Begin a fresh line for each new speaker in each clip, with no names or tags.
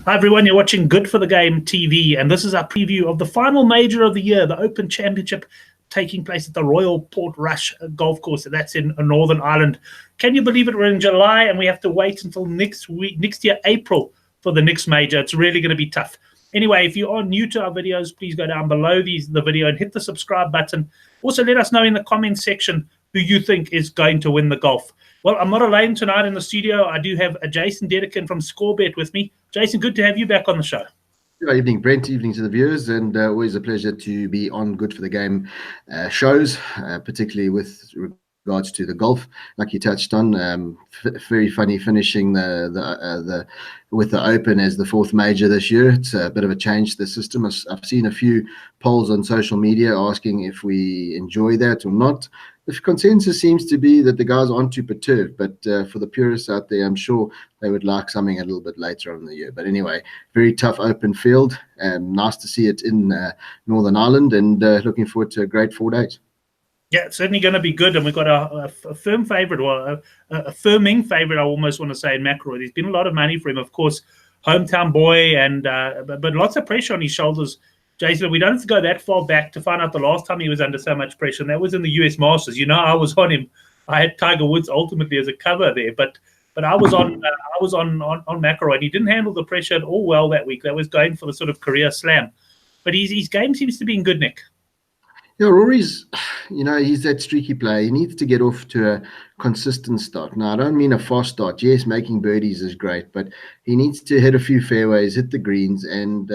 Hi everyone, you're watching Good for the Game TV, and this is our preview of the final major of the year, the Open Championship, taking place at the Royal Portrush golf course. That's in Northern Ireland. Can you believe it? We're in July, and we have to wait until next year, April, for the next major. It's really going to be tough. Anyway, if you are new to our videos, please go down below the video and hit the subscribe button. Also, let us know in the comments section who you think is going to win the golf. Well, I'm not alone tonight in the studio. I do have Jason Dedekind from Scorebet with me. Jason, good to have you back on the show.
Good evening, Brent. Evening to the viewers, and always a pleasure to be on Good for the Game shows, particularly with regards to the golf, like you touched on. Very funny finishing with the Open as the fourth major this year. It's a bit of a change to the system. I've seen a few polls on social media asking if we enjoy that or not. The consensus seems to be that the guys aren't too perturbed, but for the purists out there, I'm sure they would like something a little bit later on in the year. But anyway, very tough open field. Nice to see it in Northern Ireland, and looking forward to a great 4 days.
Yeah, it's certainly going to be good, and we've got a firm favourite, or a firming favourite, I almost want to say, in McIlroy. There's been a lot of money for him, of course, hometown boy, and but lots of pressure on his shoulders. Jason, we don't have to go that far back to find out the last time he was under so much pressure, and that was in the US Masters. You know, I was on him. I had Tiger Woods ultimately as a cover there, but I was on McIlroy, and he didn't handle the pressure at all well that week. That was going for the sort of career slam, but his game seems to be in good nick.
Yeah, Rory's, he's that streaky player. He needs to get off to a consistent start. Now, I don't mean a fast start. Yes, making birdies is great, but he needs to hit a few fairways, hit the greens, and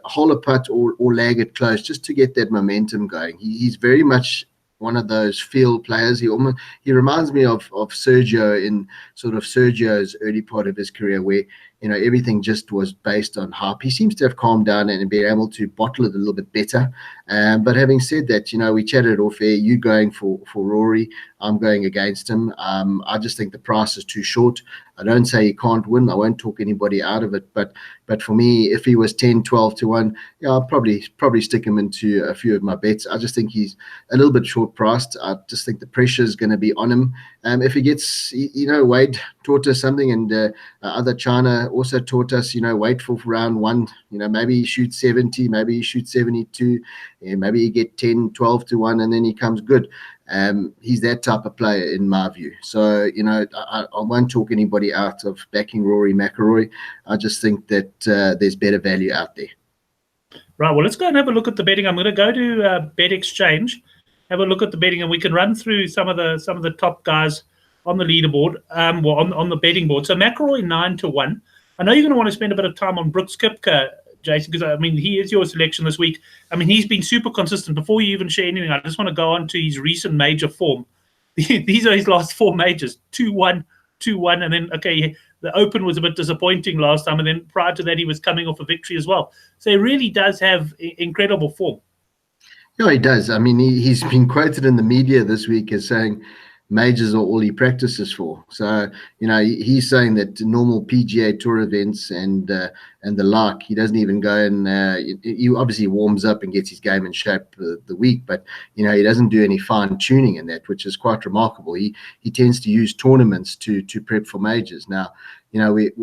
hole a putt or lag it close just to get that momentum going. He's very much one of those field players. He reminds me of Sergio in sort of Sergio's early part of his career, where everything just was based on hype. He seems to have calmed down and been able to bottle it a little bit better. But having said that, we chatted off air. You going for Rory, I'm going against him. I just think the price is too short. I don't say he can't win. I won't talk anybody out of it. But for me, if he was 10, 12 to 1, yeah, I'll probably stick him into a few of my bets. I just think he's a little bit short priced. I just think the pressure is going to be on him. If he gets, Wade taught us something, and other China also taught us, wait for round one. Maybe he shoots 70, maybe he shoots 72, maybe he get 10, 12 to 1, and then he comes good. He's that type of player in my view. So, I won't talk anybody out of backing Rory McIlroy. I just think that there's better value out there.
Right, well, let's go and have a look at the betting. I'm going to go to Bet Exchange, have a look at the betting, and we can run through some of the top guys on the leaderboard, on the betting board. So McIlroy 9 to 1. I know you're going to want to spend a bit of time on Brooks Koepka, Jason, because he is your selection this week. He's been super consistent. Before you even share anything, I just want to go on to his recent major form. These are his last 4 majors: 2-1, 2-1, and then the Open was a bit disappointing last time, and then prior to that he was coming off a victory as well. So he really does have incredible form.
Yeah, he does. He's been quoted in the media this week as saying majors are all he practices for. So, he's saying that normal PGA Tour events and the like, he doesn't even go and he obviously warms up and gets his game in shape the week, but he doesn't do any fine tuning in that, which is quite remarkable. He tends to use tournaments to prep for majors. Now,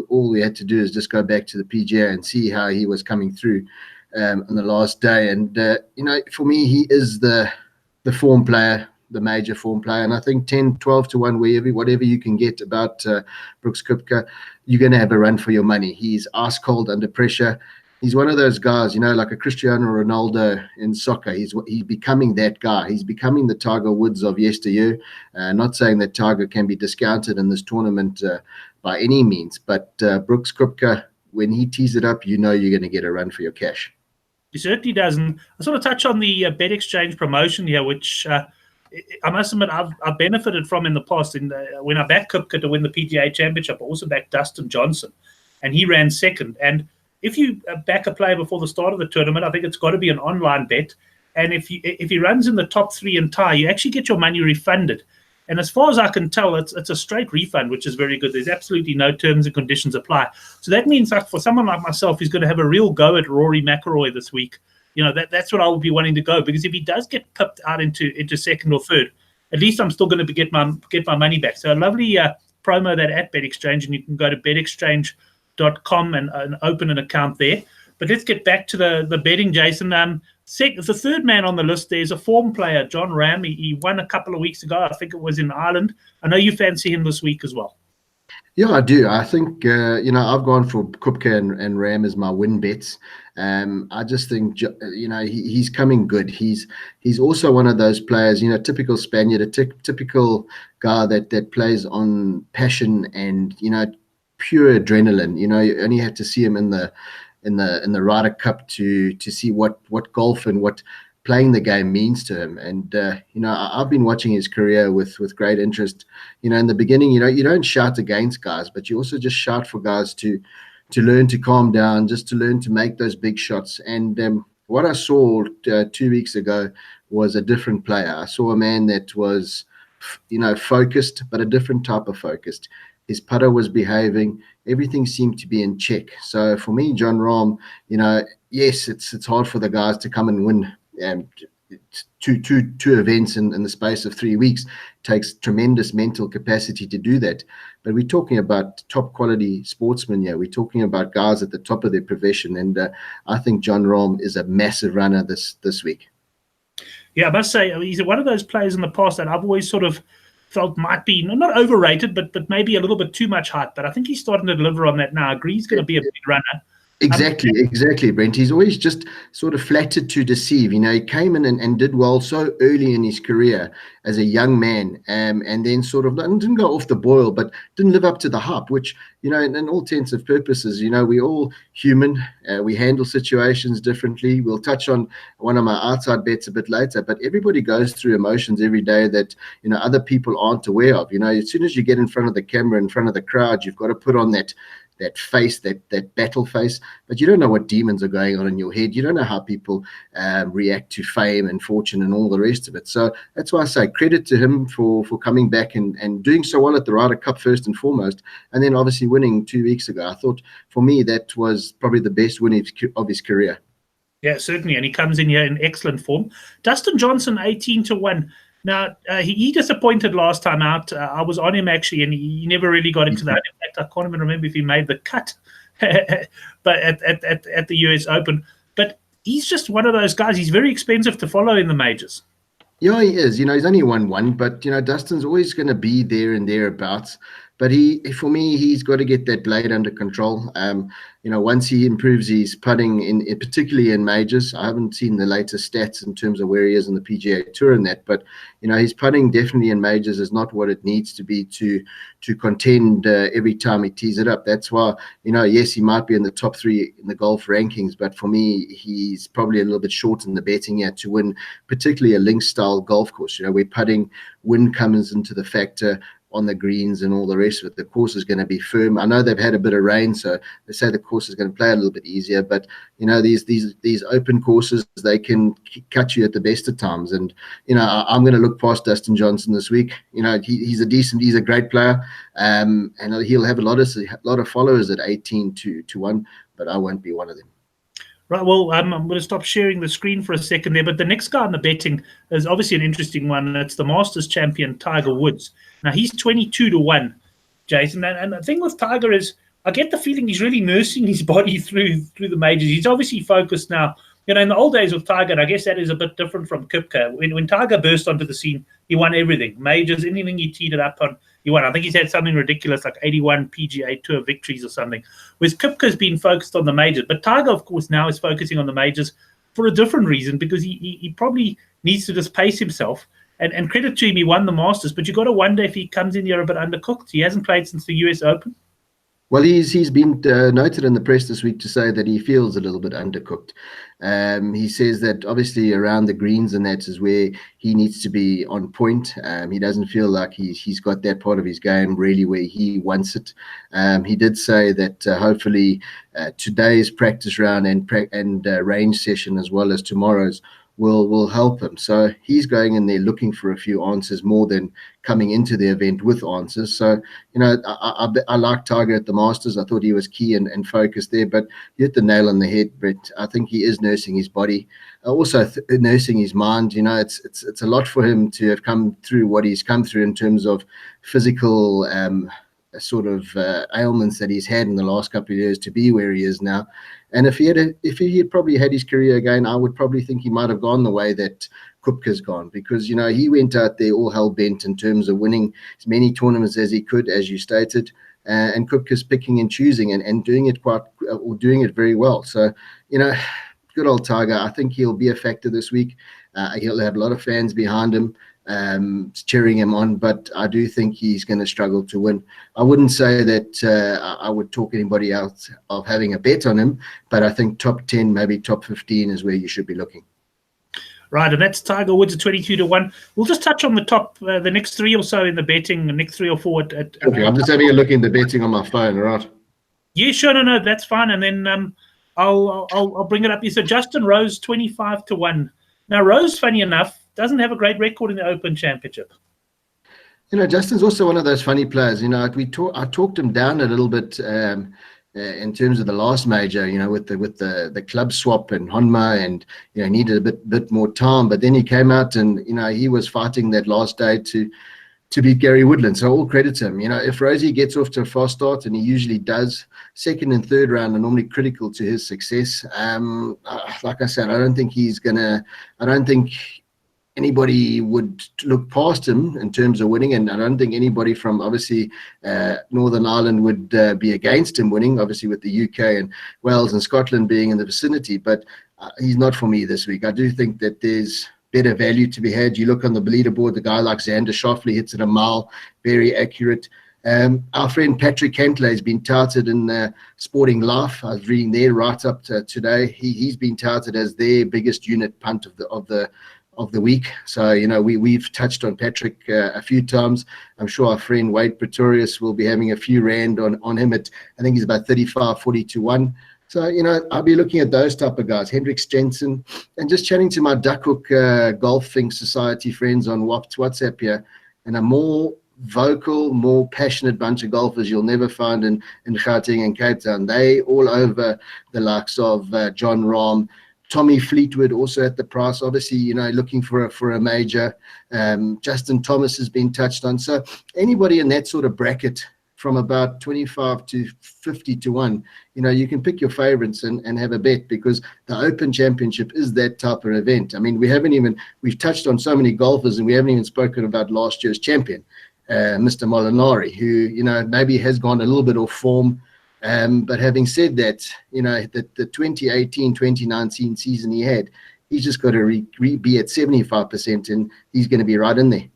all we had to do is just go back to the PGA and see how he was coming through on the last day. And for me, he is the form player, the major form player, and I think 10, 12 to 1, whatever you can get about Brooks Koepka, you're going to have a run for your money. He's ice cold under pressure. He's one of those guys, like a Cristiano Ronaldo in soccer. He's becoming that guy. He's becoming the Tiger Woods of yesteryear. Not saying that Tiger can be discounted in this tournament by any means, but Brooks Koepka, when he tees it up, you're going to get a run for your cash.
He certainly does. And I sort of touch on the Bet Exchange promotion here, which I must admit I've benefited from in the past. When I backed Koepka to win the PGA Championship, I also backed Dustin Johnson, and he ran second. And if you back a player before the start of the tournament, I think it's got to be an online bet. And if he runs in the top 3 and tie, you actually get your money refunded. And as far as I can tell, it's a straight refund, which is very good. There's absolutely no terms and conditions apply. So that means that for someone like myself who's going to have a real go at Rory McIlroy this week, that's what I would be wanting to go, because if he does get pipped out into second or third, at least I'm still going to get my money back. So a lovely promo that at Bet Exchange, and you can go to betexchange.com portrush.com and open an account there. But let's get back to the betting, Jason. The third man on the list there is a form player, John Ram. He won a couple of weeks ago. I think it was in Ireland. I know you fancy him this week as well.
Yeah, I do. I think, I've gone for Kupka and Ram as my win bets. I just think, he's coming good. He's also one of those players, typical Spaniard, a typical guy that plays on passion and, pure adrenaline. You only have to see him in the Ryder Cup to see what golf and what playing the game means to him. And I've been watching his career with great interest. In the beginning, you don't shout against guys, but you also just shout for guys to learn to calm down, just to learn to make those big shots. And what I saw 2 weeks ago was a different player. I saw a man that was focused, but a different type of focused. His putter was behaving. Everything seemed to be in check. So for me, John Rahm, yes, it's hard for the guys to come and win two events in the space of 3 weeks. It takes tremendous mental capacity to do that. But we're talking about top quality sportsmen here. We're talking about guys at the top of their profession. And I think John Rahm is a massive runner this week.
Yeah, I must say, he's one of those players in the past that I've always sort of felt might be not overrated, but maybe a little bit too much hype. But I think he's starting to deliver on that now. I agree he's going to be a big runner.
Exactly, Brent. He's always just sort of flattered to deceive. He came in and did well so early in his career as a young man, and then sort of didn't go off the boil, but didn't live up to the hype, which, in all intents and purposes, we're all human. We handle situations differently. We'll touch on one of my outside bets a bit later, but everybody goes through emotions every day that, other people aren't aware of. As soon as you get in front of the camera, in front of the crowd, you've got to put on that face, that battle face, but you don't know what demons are going on in your head. You don't know how people react to fame and fortune and all the rest of it. So that's why I say credit to him for coming back and doing so well at the Ryder Cup first and foremost, and then obviously winning 2 weeks ago. I thought, for me, that was probably the best win of his career.
Yeah, certainly, and he comes in here in excellent form. Dustin Johnson, 18-1. Now, he disappointed last time out. I was on him, actually, and he never really got into that. In fact, I can't even remember if he made the cut but at the US Open. But he's just one of those guys. He's very expensive to follow in the majors.
Yeah, he is. He's only won one, but, Dustin's always going to be there and thereabouts. But for me, he's got to get that blade under control. Once he improves his putting, particularly in majors, I haven't seen the latest stats in terms of where he is in the PGA Tour and that, but his putting definitely in majors is not what it needs to be to contend every time he tees it up. That's why, yes, he might be in the top 3 in the golf rankings, but for me, he's probably a little bit short in the betting here to win, particularly a links style golf course. Where putting wind comes into the factor on the greens and all the rest of it. The course is going to be firm. I know they've had a bit of rain, so they say the course is going to play a little bit easier, but these open courses, they can catch you at the best of times. And I'm going to look past Dustin Johnson this week. He's a great player, and he'll have a lot of followers at 18-1, but I won't be one of them.
Right, well, I'm going to stop sharing the screen for a second there, but the next guy on the betting is obviously an interesting one. It's the Masters champion, Tiger Woods. Now, he's 22-1, Jason, and the thing with Tiger is I get the feeling he's really nursing his body through the majors. He's obviously focused now. In the old days with Tiger, and I guess that is a bit different from Kupka. When Tiger burst onto the scene, he won everything. Majors, anything he teed it up on, he won. I think he's had something ridiculous like 81 PGA Tour victories or something. Whereas Kupka's been focused on the majors. But Tiger, of course, now is focusing on the majors for a different reason, because he probably needs to just pace himself. And credit to him, he won the Masters. But you got to wonder if he comes in here a bit undercooked. He hasn't played since the US Open.
Well, he's been noted in the press this week to say that he feels a little bit undercooked. He says that obviously around the greens and that is where he needs to be on point. He doesn't feel like he's got that part of his game really where he wants it. He did say that hopefully today's practice round and range session as well as tomorrow's will help him. So he's going in there looking for a few answers more than coming into the event with answers. So, I like Tiger at the Masters. I thought he was key and focused there, but you hit the nail on the head, Brett. I think he is nursing his body, also nursing his mind. It's a lot for him to have come through what he's come through in terms of physical sort of ailments that he's had in the last couple of years to be where he is now. And if he had probably had his career again, I would probably think he might have gone the way that Kupka's gone, because he went out there all hell bent in terms of winning as many tournaments as he could, as you stated, and Kupka's picking and choosing and doing it very well. So good old Tiger. I think he'll be a factor this week. He'll have a lot of fans behind him, cheering him on, but I do think he's going to struggle to win. I wouldn't say that I would talk anybody out of having a bet on him, but I think top 10, maybe top 15 is where you should be looking.
Right, and that's Tiger Woods at 22-1. We'll just touch on the top, the next three or so in the betting, the next 3 or 4.
Okay, I'm just having a look in the betting on my phone, right?
Yeah, sure, no, that's fine. And then I'll bring it up. You said Justin Rose 25-1. Now Rose, funny enough, doesn't have a great record in the Open Championship.
Justin's also one of those funny players. I talked him down a little bit in terms of the last major, with the club swap and Honma, and needed a bit more time. But then he came out and he was fighting that last day to beat Gary Woodland. So all credit to him. If Rosie gets off to a fast start, and he usually does, second and third round are normally critical to his success. Like I said, I don't think anybody would look past him in terms of winning, and I don't think anybody from obviously Northern Ireland would be against him winning, obviously with the UK and Wales and Scotland being in the vicinity, but he's not for me this week. I do think that there's better value to be had. You look on the leaderboard, the guy like Xander Schauffele hits it a mile, very accurate. Our friend Patrick Cantlay has been touted in Sporting Life. I was reading there right up to today. He's been touted as their biggest unit punt of the week. So we've touched on Patrick a few times. I'm sure our friend Wade Pretorius will be having a few rand on him at, I think he's about 35-40-1. So I'll be looking at those type of guys, Hendrik Stenson, and just chatting to my Duckhook Golfing Society friends on WhatsApp here, and a more vocal, more passionate bunch of golfers you'll never find in Gauteng and Cape Town. They all over the likes of John Rahm, Tommy Fleetwood also at the price, obviously, looking for a major. Justin Thomas has been touched on. So anybody in that sort of bracket from about 25 to 50-1, you can pick your favorites and have a bet, because the Open Championship is that type of event. I mean, we've touched on so many golfers, and we haven't even spoken about last year's champion, Mr. Molinari, who, maybe has gone a little bit off form. But having said that, the 2018-2019 season he had, he's just got to be at 75%, and he's going to be right in there.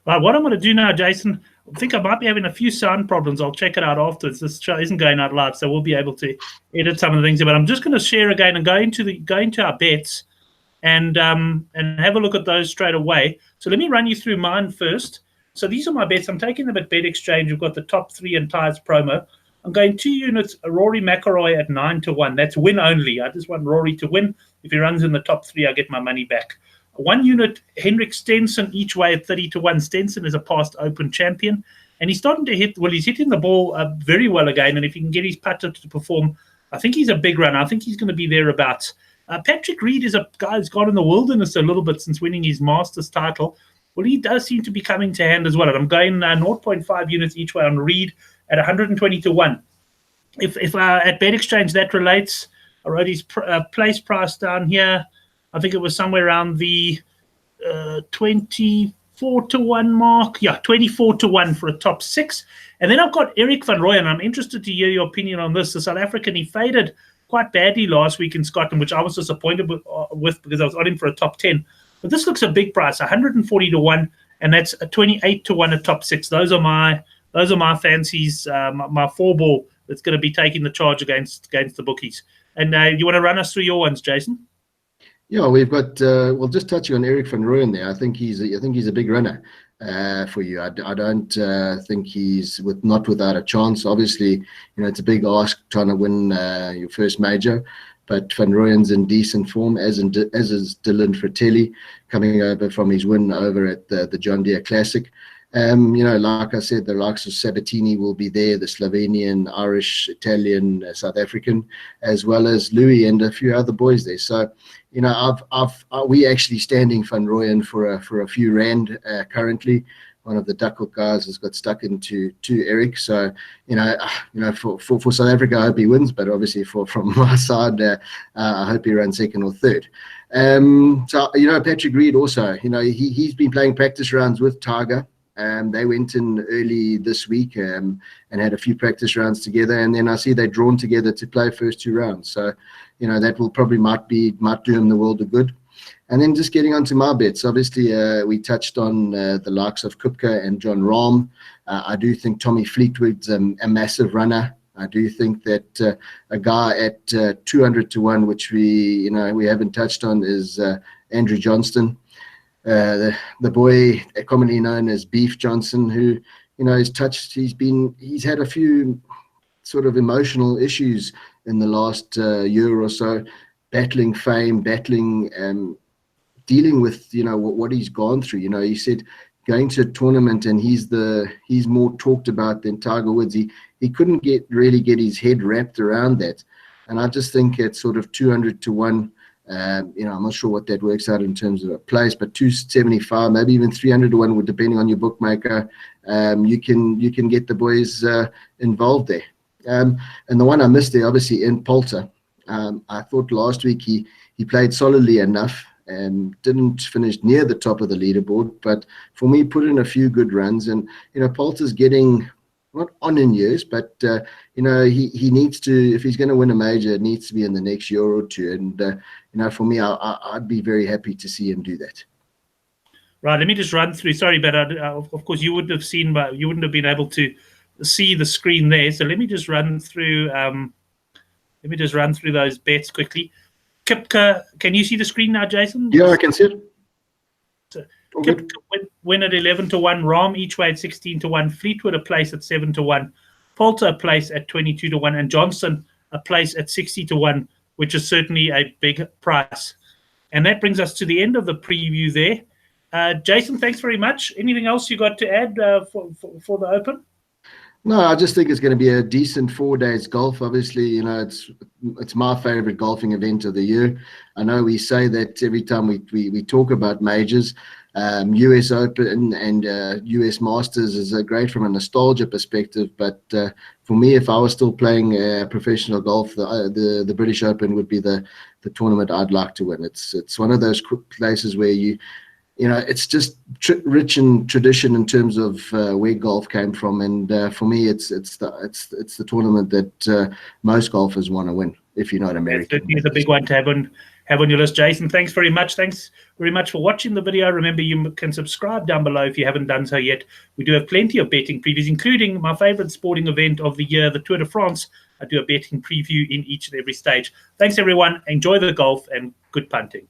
Right, what I'm going to do now, Jason, I think I might be having a few sound problems. I'll check it out afterwards. This show isn't going out live, so we'll be able to edit some of the things. But I'm just going to share again and go into our bets and have a look at those straight away. So let me run you through mine first. So these are my bets. I'm taking them at Bet Exchange. We've got the top 3 and ties promo. I'm going 2 units, Rory McIlroy at 9-1. That's win only. I just want Rory to win. If he runs in the top 3, I get my money back. 1 unit, Henrik Stenson each way at 30-1. Stenson is a past Open champion, and he's starting to hit. Well, he's hitting the ball very well again. And if he can get his putter to perform, I think he's a big runner. I think he's going to be thereabouts. Patrick Reed is a guy who's gone in the wilderness a little bit since winning his Masters title. Well, he does seem to be coming to hand as well. And I'm going 0.5 units each way on Reed at 120-1. If at Bet Exchange that relates, I wrote his place price down here. I think it was somewhere around the 24-1 mark. Yeah, 24-1 for a top 6. And then I've got Eric van Rooyen, and I'm interested to hear your opinion on this. The South African, he faded quite badly last week in Scotland, which I was disappointed with because I was on him for a top 10. But this looks a big price, 140-1, and that's a 28-1 at top 6. Those are my fancies, my 4-ball that's going to be taking the charge against the bookies. And you want to run us through your ones, Jason?
Yeah, we've got just touching on Eric van Rooyen there. I think he's a big runner for you. I don't think he's not without a chance. Obviously, it's a big ask trying to win your first major, but Van Rooyen's in decent form, as is Dylan Fratelli, coming over from his win over at the John Deere Classic. Like I said, the likes of Sabatini will be there, the Slovenian, Irish, Italian, South African, as well as Louis and a few other boys there. So, we actually standing Van Rooyen for a few rand currently. one of the Duckworth guys has got stuck into Eric. So for South Africa, I hope he wins, but obviously from my side, I hope he runs second or third. So Patrick Reed also, he's been playing practice rounds with Tiger. They went in early this week and had a few practice rounds together, and then I see they're drawn together to play first 2 rounds. So that will probably might do him the world of good. And then just getting onto my bets, obviously we touched on the likes of Kupka and John Rahm. I do think Tommy Fleetwood's a massive runner. I do think that a guy at 200 to 1, which we haven't touched on, is Andrew Johnston, the boy commonly known as Beef Johnson, who he's had a few sort of emotional issues in the last year or so, battling fame, dealing with what he's gone through. He said going to a tournament and he's more talked about than Tiger Woods. He couldn't really get his head wrapped around that. And I just think at sort of 200 to 1, I'm not sure what that works out in terms of a place, but 275, maybe even 300 to 1, depending on your bookmaker. You can get the boys involved there. And the one I missed there, obviously, in Poulter. I thought last week he played solidly enough and didn't finish near the top of the leaderboard, but for me, put in a few good runs. And Poulter's getting not on in years, but he needs to, if he's going to win a major, it needs to be in the next year or two. And for me, I'd be very happy to see him do that.
Right, let me just run through. Sorry, but of course you wouldn't have been able to see the screen there. So let me just run through. Let me just run through those bets quickly. Kipka, can you see the screen now, Jason?
Yeah, I can see it.
So, Kipka win at 11 to 1. Rahm each way at 16 to 1. Fleetwood a place at 7 to 1. Poulter a place at 22 to 1. And Johnson a place at 60 to 1, which is certainly a big price. And that brings us to the end of the preview there. Jason, thanks very much. Anything else you got to add for the Open?
No, I just think it's going to be a decent 4 days golf. Obviously, it's my favorite golfing event of the year. I know we say that every time we talk about majors. US Open and US Masters is great from a nostalgia perspective, but for me, if I was still playing professional golf, the British Open would be the tournament I'd like to win. It's one of those places where it's just rich in tradition in terms of where golf came from, and for me, it's the tournament that most golfers want to win. If you're not American,
it's a big one to have on your list, Jason. Thanks very much. Thanks very much for watching the video. Remember, you can subscribe down below if you haven't done so yet. We do have plenty of betting previews, including my favorite sporting event of the year, the Tour de France. I do a betting preview in each and every stage. Thanks, everyone. Enjoy the golf and good punting.